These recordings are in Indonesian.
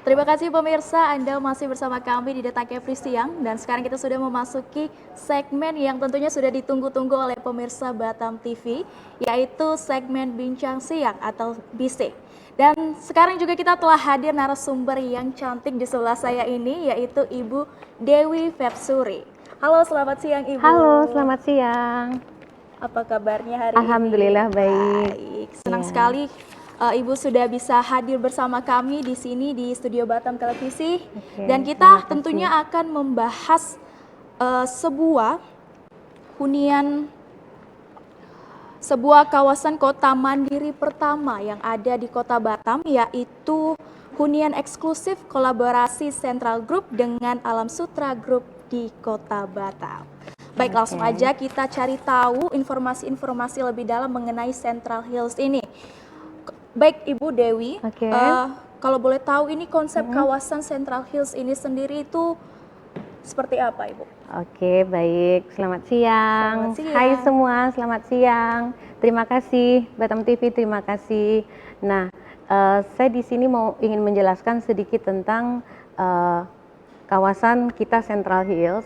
Terima kasih pemirsa, Anda masih bersama kami di Detak Kepri Siang dan sekarang kita sudah memasuki segmen yang tentunya sudah ditunggu-tunggu oleh pemirsa Batam TV, yaitu segmen Bincang Siang atau BISIK. Dan sekarang juga kita telah hadir narasumber yang cantik di sebelah saya ini, yaitu Ibu Dewi Vepsuri. Halo, selamat siang Ibu. Halo, selamat siang. Apa kabarnya hari Alhamdulillah ini? baik. Senang Ya. sekali Ibu sudah bisa hadir bersama kami di sini di Studio Batam Televisi. Oke, Dan kita tentunya akan membahas sebuah hunian, sebuah kawasan kota mandiri pertama yang ada di Kota Batam, yaitu hunian eksklusif kolaborasi Central Group dengan Alam Sutra Group di Kota Batam. Baik, langsung aja kita cari tahu informasi-informasi lebih dalam mengenai Central Hills ini. Baik Ibu Dewi, kalau boleh tahu ini konsep kawasan Central Hills ini sendiri itu seperti apa Ibu? Oke, baik. Selamat siang. Selamat siang. Hai semua, selamat siang. Terima kasih Batam TV, terima kasih. Nah, saya di sini ingin menjelaskan sedikit tentang kawasan kita Central Hills.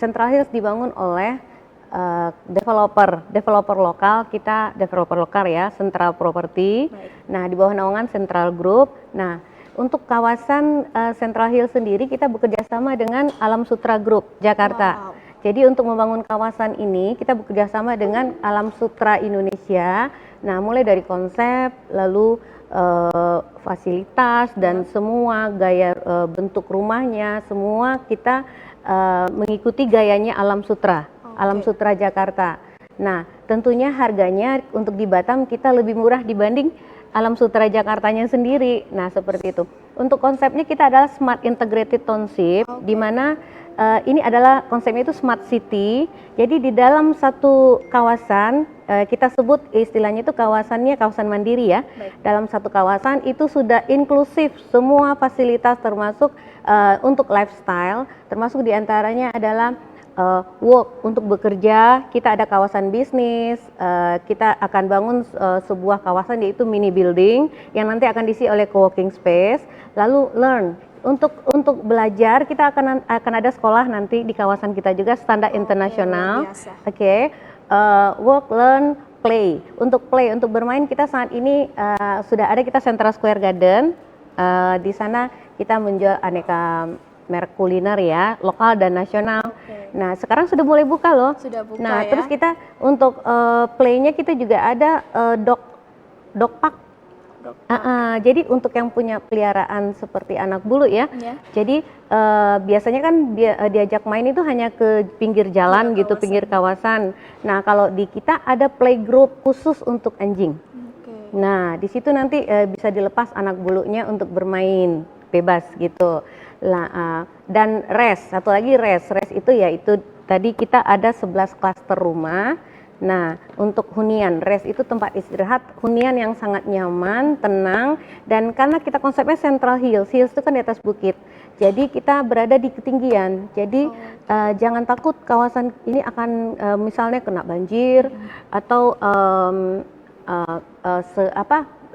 Central Hills dibangun oleh developer lokal, kita developer lokal ya, Central Property. Nah, di bawah naungan Central Group. Nah, untuk kawasan Central Hills sendiri kita bekerja sama dengan Alam Sutra Group Jakarta. Jadi untuk membangun kawasan ini kita bekerja sama dengan Alam Sutra Indonesia. Nah, mulai dari konsep, lalu fasilitas dan semua gaya bentuk rumahnya, semua kita mengikuti gayanya Alam Sutra, Alam Sutra Jakarta. Nah, tentunya harganya untuk di Batam kita lebih murah dibanding Alam Sutra Jakartanya sendiri. Nah, seperti itu. Untuk konsepnya kita adalah Smart Integrated Township, di mana ini adalah konsepnya itu Smart City. Jadi di dalam satu kawasan, kita sebut istilahnya itu kawasannya kawasan mandiri ya. Dalam satu kawasan itu sudah inklusif semua fasilitas termasuk untuk lifestyle, termasuk diantaranya adalah work untuk bekerja. Kita ada kawasan bisnis, kita akan bangun sebuah kawasan yaitu mini building yang nanti akan diisi oleh co-working space. Lalu learn, untuk belajar kita akan ada sekolah nanti di kawasan kita juga standar internasional. Work, learn, play. Untuk bermain kita saat ini sudah ada kita Central Square Garden. Di sana kita menjual aneka merek kuliner ya, lokal dan nasional. Nah, sekarang sudah mulai buka loh. Sudah buka nah, ya. Terus kita untuk play-nya kita juga ada dog park. Jadi untuk yang punya peliharaan seperti anak bulu ya. Jadi biasanya kan diajak main itu hanya ke pinggir jalan gitu, pinggir kawasan. Nah, kalau di kita ada playgroup khusus untuk anjing. Nah, di situ nanti bisa dilepas anak bulunya untuk bermain bebas gitu. Dan satu lagi rest itu yaitu tadi kita ada 11 klaster rumah. Nah, untuk hunian, rest itu tempat istirahat, hunian yang sangat nyaman, tenang, dan karena kita konsepnya Central Hills itu kan di atas bukit, jadi kita berada di ketinggian, jadi jangan takut kawasan ini akan misalnya kena banjir, atau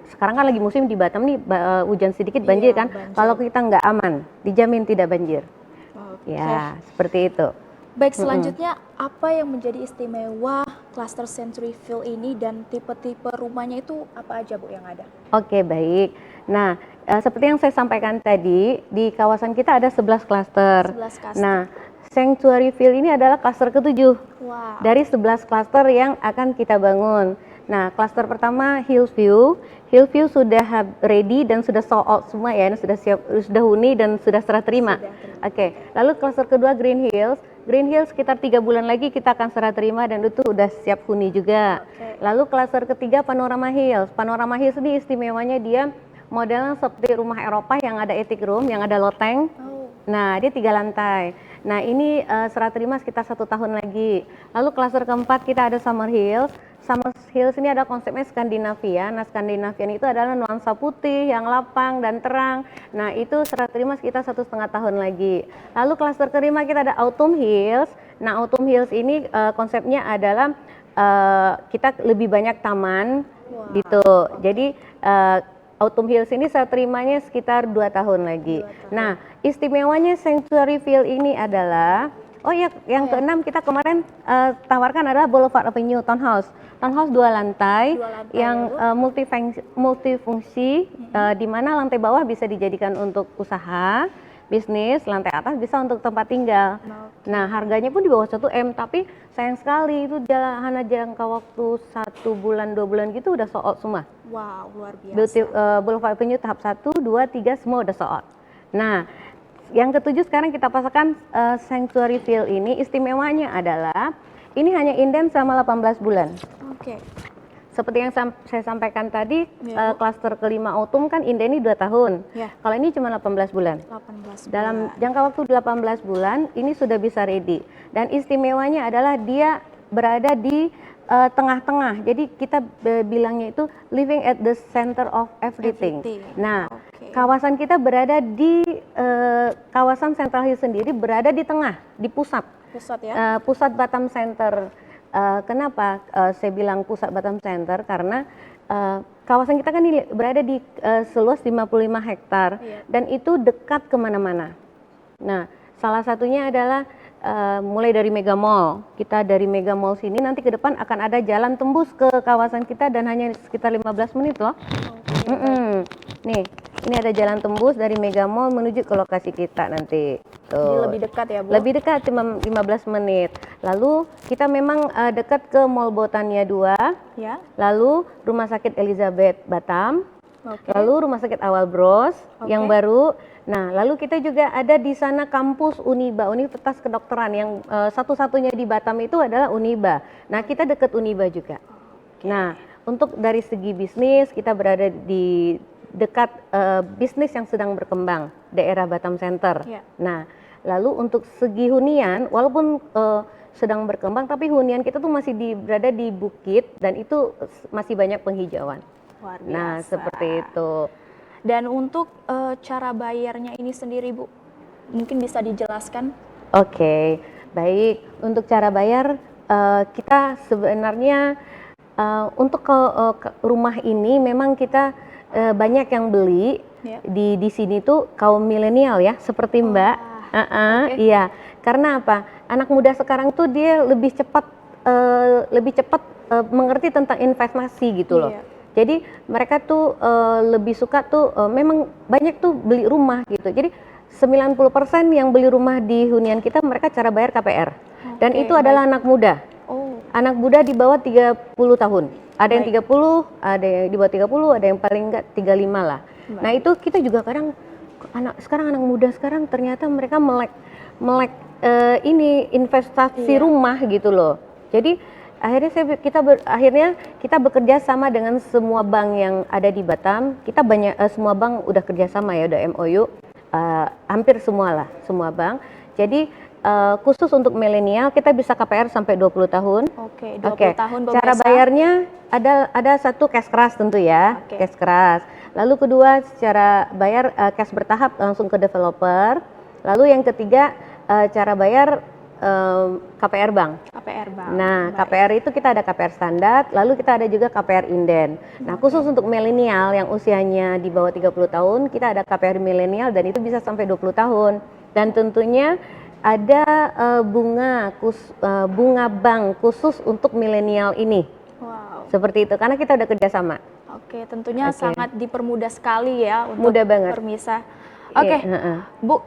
sekarang kan lagi musim di Batam nih, hujan sedikit banjir kan, kalau kita nggak aman, dijamin tidak banjir. Ya, seperti itu. Baik, selanjutnya apa yang menjadi istimewa Cluster Centuryville ini dan tipe-tipe rumahnya itu apa aja Bu yang ada? Oke, baik. Nah, seperti yang saya sampaikan tadi, di kawasan kita ada 11 klaster. Nah, Centuryville ini adalah klaster ke-7 dari 11 klaster yang akan kita bangun. Nah, klaster pertama Hillview sudah ready dan sudah sold out semua ya, sudah siap, sudah huni dan sudah serah terima. Lalu klaster kedua Green Hills sekitar 3 bulan lagi kita akan serah terima dan itu udah siap huni juga. Lalu klaster ketiga Panorama Hills ini istimewanya dia modelnya seperti rumah Eropa yang ada attic room, yang ada loteng. Nah, dia 3 lantai. Nah, ini serah terima sekitar 1 tahun lagi. Lalu klaster keempat kita ada Summer Hills ini ada konsepnya Skandinavia. Nah, Skandinavian itu adalah nuansa putih yang lapang dan terang. Nah, itu serah terima sekitar 1,5 tahun lagi. Lalu klaster kelima kita ada Autumn Hills. Nah, Autumn Hills ini konsepnya adalah kita lebih banyak taman gitu. Jadi Autumn Hills ini saya terimanya sekitar 2 tahun lagi. 2 tahun. Nah, istimewanya Sanctuary Ville ini adalah, oh ya, yang keenam kita kemarin tawarkan adalah Boulevard Avenue Townhouse. Townhouse 2 lantai, yang multifungsi, di mana lantai bawah bisa dijadikan untuk usaha, bisnis, lantai atas bisa untuk tempat tinggal. Nah, harganya pun di bawah 1 M, tapi sayang sekali itu hanya jangka waktu 1 bulan, 2 bulan gitu udah sold semua. Wow, luar biasa. Boulevard Avenue tahap 1, 2, 3 semua udah sold. Nah, yang ketujuh sekarang kita pasangkan Sanctuary Ville ini, istimewanya adalah ini hanya inden selama 18 bulan. Oke. Seperti yang saya sampaikan tadi, Ya, klaster kelima Autumn kan indeni 2 tahun. Ya. Kalau ini cuma 18 bulan. 18 Dalam bulan. jangka waktu 18 bulan ini sudah bisa ready. Dan istimewanya adalah dia berada di tengah-tengah. Jadi kita bilangnya itu living at the center of everything. Nah, Oke. kawasan kita berada di kawasan Central Hill sendiri berada di tengah, di pusat. Pusat ya. Pusat Batam Center. Kenapa saya bilang pusat Batam Center? Karena kawasan kita kan berada di seluas 55 hektar dan itu dekat kemana-mana. Nah, salah satunya adalah mulai dari Mega Mall. Kita dari Mega Mall sini nanti ke depan akan ada jalan tembus ke kawasan kita dan hanya sekitar 15 menit loh. Nih, ini ada jalan tembus dari Mega Mall menuju ke lokasi kita nanti. Jadi lebih dekat ya, Bu? Lebih dekat, cuma 15 menit. Lalu kita memang dekat ke Mall Botania 2, Ya. lalu Rumah Sakit Elizabeth Batam, Oke. lalu Rumah Sakit Awal Bros yang baru. Nah, lalu kita juga ada di sana kampus Uniba, Universitas Kedokteran yang satu-satunya di Batam itu adalah Uniba. Nah, kita dekat Uniba juga. Nah, untuk dari segi bisnis kita berada di dekat bisnis yang sedang berkembang, daerah Batam Center. Ya. Nah, lalu untuk segi hunian, walaupun sedang berkembang, tapi hunian kita tuh masih berada di bukit dan itu masih banyak penghijauan. Luar biasa. Nah, seperti itu. Dan untuk cara bayarnya ini sendiri, Bu, mungkin bisa dijelaskan? Oke, baik. Untuk cara bayar, kita sebenarnya untuk ke rumah ini memang kita banyak yang beli. Di sini tuh kaum milenial ya, seperti Mbak. Iya, karena apa? Anak muda sekarang tuh dia lebih cepat mengerti tentang investasi gitu loh. Jadi mereka tuh lebih suka tuh memang banyak tuh beli rumah gitu. Jadi 90% yang beli rumah di hunian kita mereka cara bayar KPR. Dan itu adalah anak muda. Anak muda di bawah 30 tahun. Ada yang 30, ada yang di bawah 30, ada yang paling enggak 35 lah. Nah, itu kita juga kadang anak muda sekarang ternyata mereka melek ini investasi rumah gitu loh. Jadi akhirnya kita bekerja sama dengan semua bank yang ada di Batam. Kita semua bank udah kerja sama ya, udah MOU. Hampir semua bank. Jadi khusus untuk milenial kita bisa KPR sampai 20 tahun. Oke, 20 tahun pemirsa. Cara bayarnya ada satu cash keras tentu ya, cash keras. Lalu kedua secara bayar cash bertahap langsung ke developer. Lalu yang ketiga cara bayar KPR bank. Nah, KPR itu kita ada KPR standar, lalu kita ada juga KPR inden. Nah, khusus untuk milenial yang usianya di bawah 30 tahun, kita ada KPR milenial dan itu bisa sampai 20 tahun. Dan tentunya ada bunga bank khusus untuk milenial ini. Wow. Seperti itu, karena kita udah kerjasama. Oke, tentunya sangat dipermudah sekali ya untuk Mudah banget. permisah. Oke, Bu,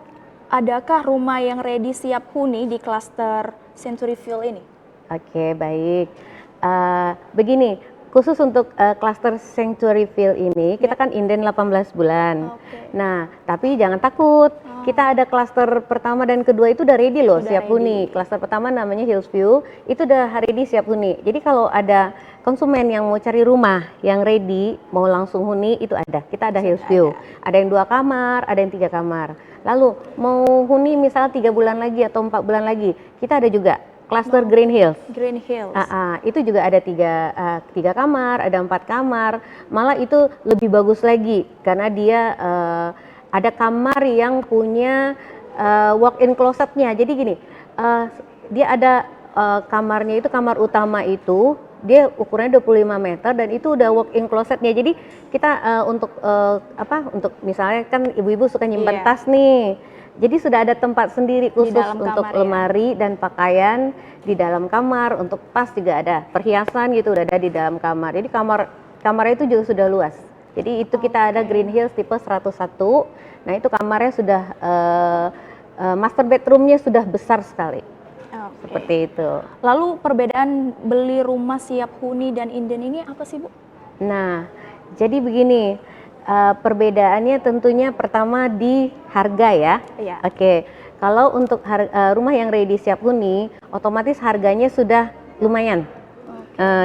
adakah rumah yang ready siap huni di klaster Sanctuary Ville ini? Oke, baik. Begini, khusus untuk klaster Sanctuary Ville ini, kita kan inden 18 bulan. Nah, tapi jangan takut. Kita ada klaster pertama dan kedua itu udah ready loh, siap huni. Klaster pertama namanya Hillsview, itu udah ready siap huni. Jadi kalau ada konsumen yang mau cari rumah yang ready, mau langsung huni, itu ada. Kita ada Hillsview. Ada yang 2 kamar, ada yang 3 kamar. Lalu mau huni misalnya 3 bulan lagi atau 4 bulan lagi, kita ada juga klaster Green Hills. Itu juga ada 3 kamar, ada 4 kamar. Malah itu lebih bagus lagi karena dia ada kamar yang punya walk-in closetnya. Jadi gini, dia ada kamarnya itu, kamar utama itu dia ukurannya 25 meter dan itu udah walk-in closetnya. Jadi kita untuk untuk misalnya kan ibu-ibu suka nyimpan tas nih. Jadi sudah ada tempat sendiri khusus untuk kamar, lemari dan pakaian di dalam kamar, untuk tas juga ada, perhiasan gitu udah ada di dalam kamar. Jadi kamarnya itu juga sudah luas. Jadi itu kita ada Green Hills tipe 101. Nah itu kamarnya sudah master bedroomnya sudah besar sekali. Seperti itu. Lalu perbedaan beli rumah siap huni dan inden ini apa sih Bu? Nah, jadi begini, perbedaannya tentunya pertama di harga ya. Iya. Oke, kalau untuk rumah yang ready siap huni, otomatis harganya sudah lumayan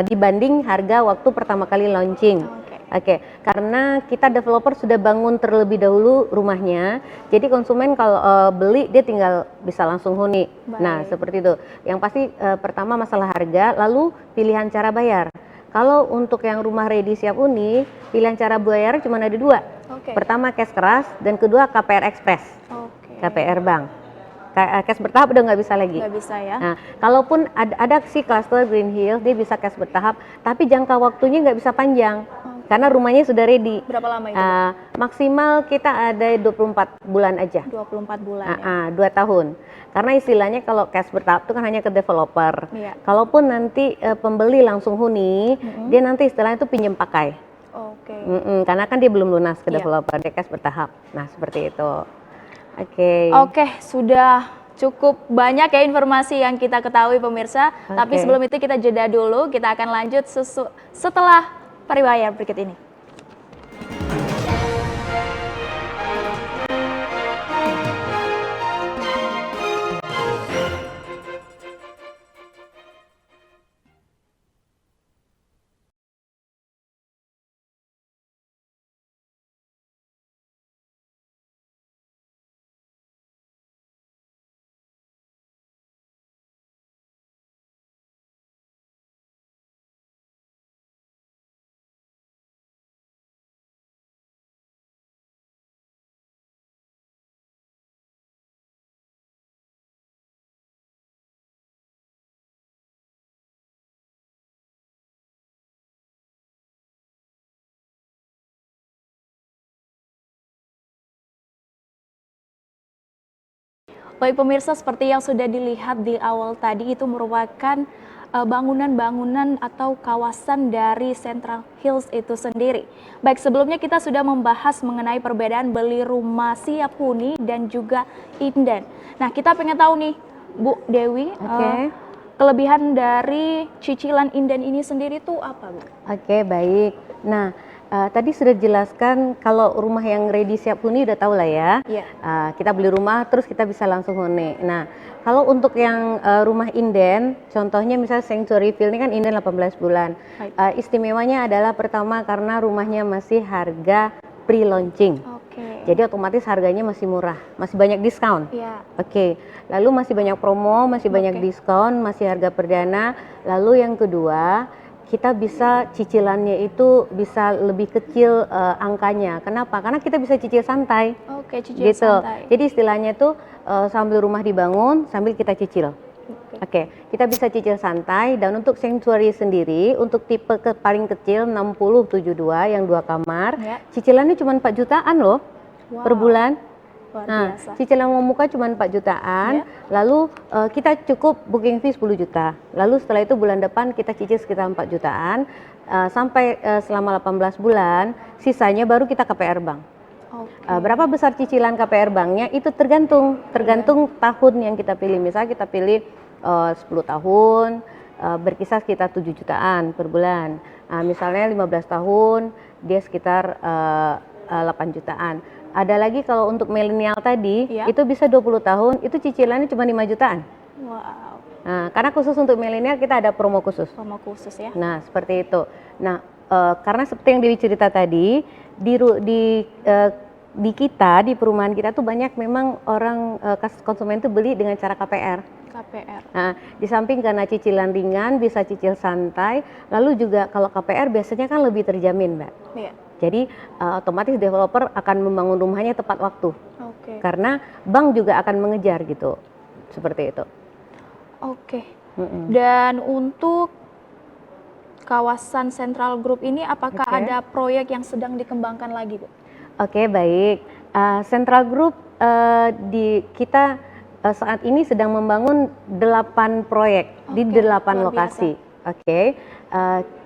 dibanding harga waktu pertama kali launching. Oke, karena kita developer sudah bangun terlebih dahulu rumahnya, jadi konsumen kalau beli dia tinggal bisa langsung huni. Baik. Nah, seperti itu. Yang pasti pertama masalah harga, lalu pilihan cara bayar. Kalau untuk yang rumah ready siap huni, pilihan cara bayar cuma ada dua. Pertama cash keras dan kedua KPR Express. KPR Bank. Cash bertahap udah nggak bisa lagi. Nggak bisa ya. Nah, kalaupun ada si cluster Green Hills, dia bisa cash bertahap, tapi jangka waktunya nggak bisa panjang. Karena rumahnya sudah ready. Berapa lama itu? Maksimal kita ada 24 bulan aja. 24 bulan ya? 2 tahun. Karena istilahnya kalau cash bertahap itu kan hanya ke developer. Iya. Kalaupun nanti pembeli langsung huni, dia nanti istilahnya itu pinjam pakai. Karena kan dia belum lunas ke developer, dia cash bertahap. Nah, seperti itu. Oke, sudah cukup banyak ya informasi yang kita ketahui pemirsa. Tapi sebelum itu kita jeda dulu, kita akan lanjut setelah pariwaya berikut ini. Baik pemirsa, seperti yang sudah dilihat di awal tadi, itu merupakan bangunan-bangunan atau kawasan dari Central Hills itu sendiri. Baik, sebelumnya kita sudah membahas mengenai perbedaan beli rumah siap huni dan juga inden. Nah, kita pengen tahu nih Bu Dewi, kelebihan dari cicilan inden ini sendiri tuh apa Bu? Baik. Nah, tadi sudah dijelaskan kalau rumah yang ready siap huni udah tahu lah ya. Kita beli rumah terus kita bisa langsung huni. Nah, kalau untuk yang rumah inden, contohnya misalnya Sanctuary Ville ini kan inden 18 bulan. Istimewanya adalah pertama karena rumahnya masih harga pre-launching. Jadi otomatis harganya masih murah, masih banyak diskon. Lalu masih banyak promo, masih banyak diskon, masih harga perdana. Lalu yang kedua, kita bisa cicilannya itu bisa lebih kecil angkanya. Kenapa? Karena kita bisa cicil santai. Cicil santai. Jadi istilahnya tuh sambil rumah dibangun, sambil kita cicil. Kita bisa cicil santai. Dan untuk Sanctuary sendiri, untuk tipe paling kecil 6072 yang 2 kamar, cicilannya cuma 4 jutaan loh per bulan. Nah, cicilan memuka cuma 4 jutaan, lalu kita cukup booking fee 10 juta. Lalu setelah itu bulan depan kita cicil sekitar 4 jutaan, sampai selama 18 bulan, sisanya baru kita KPR Bank. Berapa besar cicilan KPR Banknya itu tergantung tahun yang kita pilih. Misalnya kita pilih 10 tahun, berkisar sekitar 7 jutaan per bulan. Misalnya 15 tahun, dia sekitar 8 jutaan. Ada lagi kalau untuk milenial tadi, itu bisa 20 tahun, itu cicilannya cuma 5 jutaan. Nah, karena khusus untuk milenial kita ada promo khusus. Promo khusus ya. Nah, seperti itu. Nah, karena seperti yang Dewi cerita tadi, di kita, di perumahan kita tuh banyak memang orang konsumen tuh beli dengan cara KPR. Nah, di samping karena cicilan ringan, bisa cicil santai, lalu juga kalau KPR biasanya kan lebih terjamin, Mbak. Jadi otomatis developer akan membangun rumahnya tepat waktu. Karena bank juga akan mengejar gitu. Seperti itu. Dan untuk kawasan Central Group ini apakah Oke. ada proyek yang sedang dikembangkan lagi, Bu? Oke, baik. Central Group kita saat ini sedang membangun 8 proyek di Oke, 8 luar lokasi. Oke.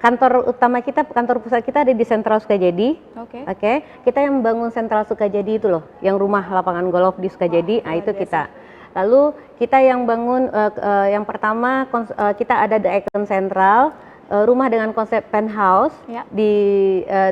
Kantor utama kita, kantor pusat kita ada di Sentral Sukajadi. Oke. Oke, kita yang membangun Sentral Sukajadi itu loh, yang rumah lapangan golf di Sukajadi, Wah, itu luar kita. Lalu kita yang bangun yang pertama kita ada The Icon Central, rumah dengan konsep penthouse Ya. di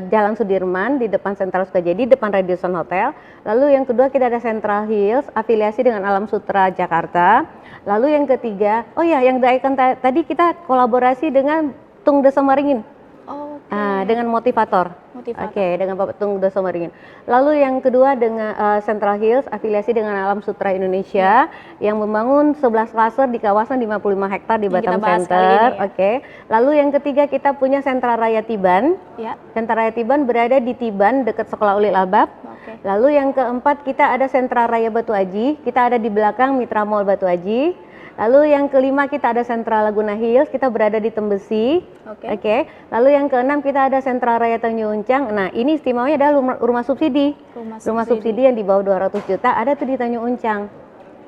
Jalan Sudirman di depan Sentral Sukajadi, depan Radisson Hotel. Lalu yang kedua kita ada Central Hills, afiliasi dengan Alam Sutera Jakarta. Lalu yang ketiga, oh ya, yang The Icon tadi kita kolaborasi dengan Tung Desa Maringin. Oke. Dengan motivator. Motivator. Oke, dengan Bapak Tung Desa Maringin. Lalu yang kedua dengan Central Hills, afiliasi dengan Alam Sutera Indonesia yang membangun 11 klaster di kawasan 55 hektar di Yang kita Batam bahas kali Center. ini ya. Oke. Lalu yang ketiga kita punya Sentra Raya Tiban. Ya. Sentra Raya Tiban berada di Tiban dekat Sekolah Ulil Albab. Oke. Lalu yang keempat kita ada Sentra Raya Batu Aji. Kita ada di belakang Mitra Mall Batu Aji. Lalu yang kelima kita ada Sentra Laguna Hills, kita berada di Tembesi. Oke. Oke. Lalu yang keenam kita ada Sentra Raya Tanjung Uncang. Nah, ini istimewanya adalah rumah subsidi. Rumah subsidi yang di bawah 200 juta ada tuh di Tanjung Uncang.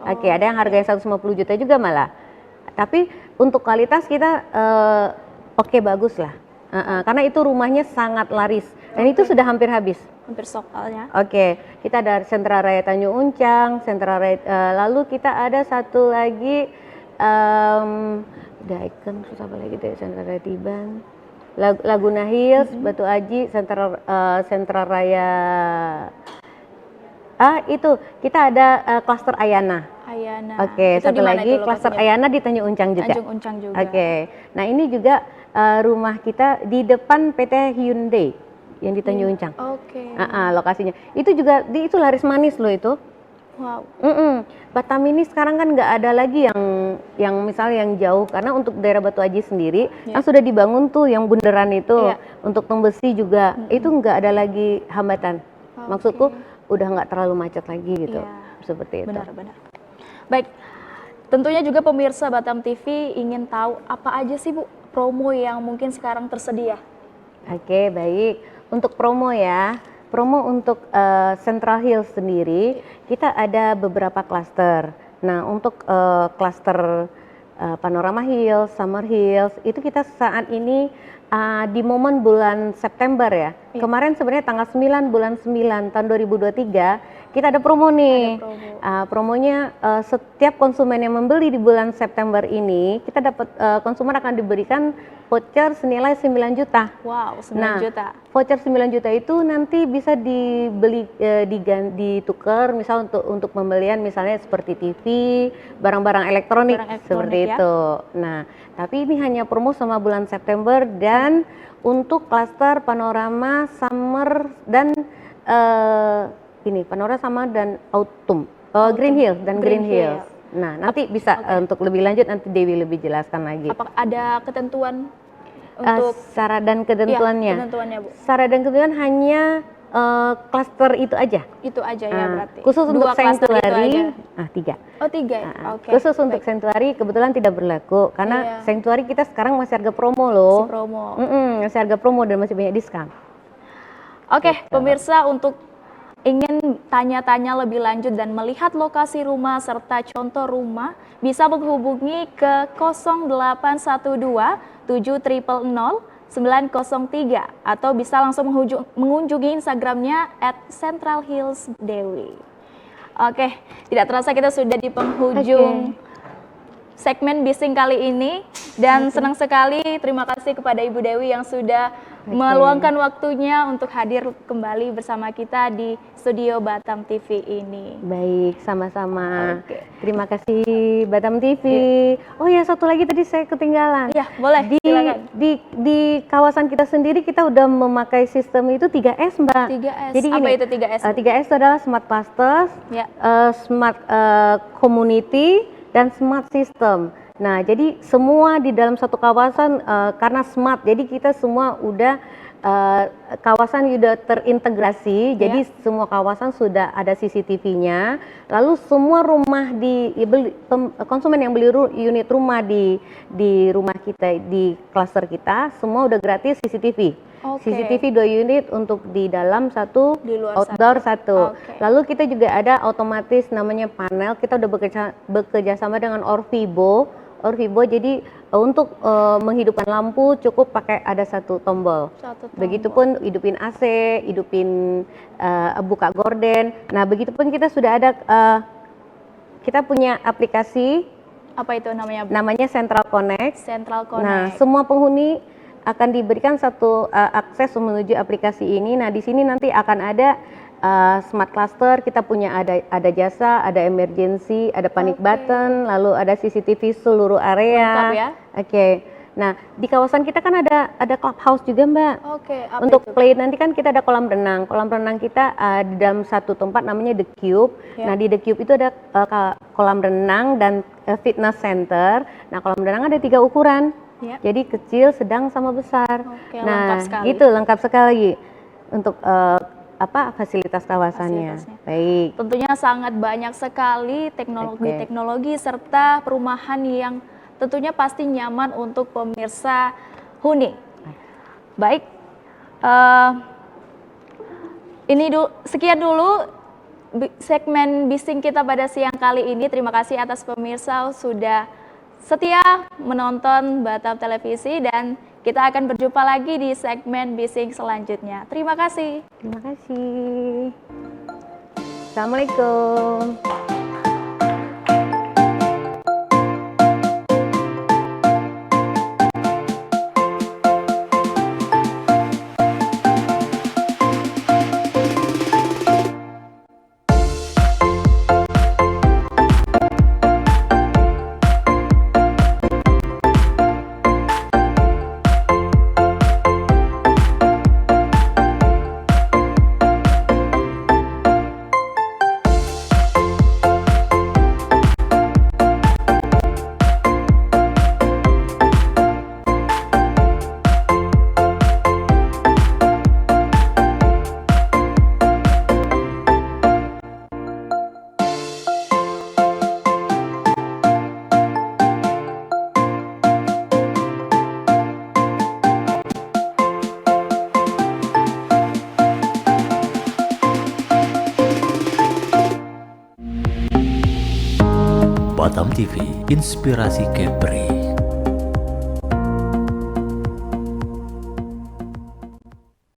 Oke, ada yang harganya 150 juta juga malah. Tapi untuk kualitas kita oke, bagus lah. Karena itu rumahnya sangat laris dan itu sudah hampir habis. Hampir soalnya. Oke, kita ada Sentra Raya Tanjung Uncang, Sentra Raya, lalu kita ada satu lagi, udah Icon, terus apa lagi deh, Sentra Raya Tiban, Laguna Hills, Batu Aji, Sentra Raya, itu kita ada klaster Ayana. Ayana. Oke, Itu satu di mana lagi itu klaster lokasinya? Ayana di Tanjung Uncang juga. Tanjung Uncang juga. Oke, nah ini juga rumah kita di depan PT Hyundai yang di Tanjung Uncang. Oke. Lokasinya itu juga itu laris manis loh itu. Wow. Batam ini sekarang kan nggak ada lagi yang misalnya yang jauh, karena untuk daerah Batu Aji sendiri kan sudah dibangun tuh yang bundaran itu. Untuk Tembesi juga itu nggak ada lagi hambatan. Maksudku udah nggak terlalu macet lagi gitu. Seperti itu. Benar-benar. Baik, tentunya juga pemirsa Batam TV ingin tahu apa aja sih Bu promo yang mungkin sekarang tersedia? Oke, baik. Untuk promo ya, promo untuk Central Hills sendiri kita ada beberapa klaster. Nah, untuk klaster Panorama Hills, Summer Hills itu kita saat ini di momen bulan September ya. Kemarin sebenarnya tanggal 9 bulan 9 tahun 2023 kita ada promo nih. Promonya setiap konsumen yang membeli di bulan September ini kita dapat konsumen akan diberikan voucher senilai 9 juta. Wow, 9 juta. Voucher 9 juta itu nanti bisa dibeli ditukar misal untuk pembelian misalnya seperti TV, barang-barang elektronik, seperti itu. Nah, tapi ini hanya promo sama bulan September dan untuk klaster Panorama Summer dan Panorama Summer dan Autumn. Green Hills dan Green Hills. Nah, nanti bisa untuk lebih lanjut nanti Dewi lebih jelaskan lagi. Apakah ada ketentuan untuk syarat dan ketentuannya? Ketentuannya, Bu. Syarat dan ketentuan hanya klaster itu aja. Itu aja ya berarti. Khusus untuk sanctuary, 3. Oh, 3 ya. Oke. Khusus untuk sanctuary kebetulan tidak berlaku karena sanctuary kita sekarang masih harga promo loh. Masih promo. Masih harga promo dan masih banyak diskon. Oke, pemirsa, untuk ingin tanya-tanya lebih lanjut dan melihat lokasi rumah serta contoh rumah, bisa menghubungi ke 0812 7000 903 atau bisa langsung mengunjungi Instagramnya @centralhillsdewi. Oke, tidak terasa kita sudah di penghujung segmen Bising kali ini dan senang sekali, terima kasih kepada Ibu Dewi yang sudah meluangkan waktunya untuk hadir kembali bersama kita di studio Batam TV ini. Baik, sama-sama. Terima kasih Batam TV. Oh ya, satu lagi tadi saya ketinggalan. Iya, boleh. Silakan. Di kawasan kita sendiri kita udah memakai sistem itu 3S, Mbak. 3S. Jadi apa gini, itu 3S? 3S itu adalah Smart Clusters, Smart Community, dan Smart System. Nah, jadi semua di dalam satu kawasan karena smart, jadi kita semua udah kawasan sudah terintegrasi, jadi Ya. semua kawasan sudah ada CCTV-nya. Lalu semua rumah konsumen yang beli unit rumah di rumah kita, di klaster kita, semua udah gratis CCTV. Oke. CCTV 2 unit untuk di dalam, satu Di luar outdoor satu. Oke. Lalu kita juga ada otomatis namanya panel. Kita udah bekerja sama dengan Orvibo. Jadi untuk menghidupkan lampu cukup pakai ada satu tombol. Satu tombol. Begitupun hidupin AC, buka gorden. Nah, begitupun kita sudah ada kita punya aplikasi Apa itu namanya, Bu? namanya Central Connect. Central Nah, Connect. semua penghuni akan diberikan satu akses menuju aplikasi ini. Nah, di sini nanti akan ada smart cluster. Kita punya ada jasa, ada emergency, ada panic Oke. button, lalu ada CCTV seluruh area. Lengkap ya? Oke. Nah, di kawasan kita kan ada clubhouse juga, Mbak. Oke, apa Untuk itu? play nanti kan kita ada kolam renang. Kolam renang kita di dalam satu tempat namanya The Cube. Ya. Nah, di The Cube itu ada kolam renang dan fitness center. Nah, kolam renang ada 3 ukuran. Ya. Jadi kecil, sedang, sama besar. Oke, Nah, lengkap sekali. gitu lengkap sekali untuk fasilitas kawasannya. Fasilitasnya. Baik. Tentunya sangat banyak sekali teknologi-teknologi serta perumahan yang tentunya pasti nyaman untuk pemirsa huni. Baik, sekian dulu segmen bising kita pada siang kali ini. Terima kasih atas pemirsa sudah setia menonton Batam Televisi dan kita akan berjumpa lagi di segmen bising selanjutnya. Terima kasih. Terima kasih. Assalamualaikum. Batam TV, inspirasi Kepri.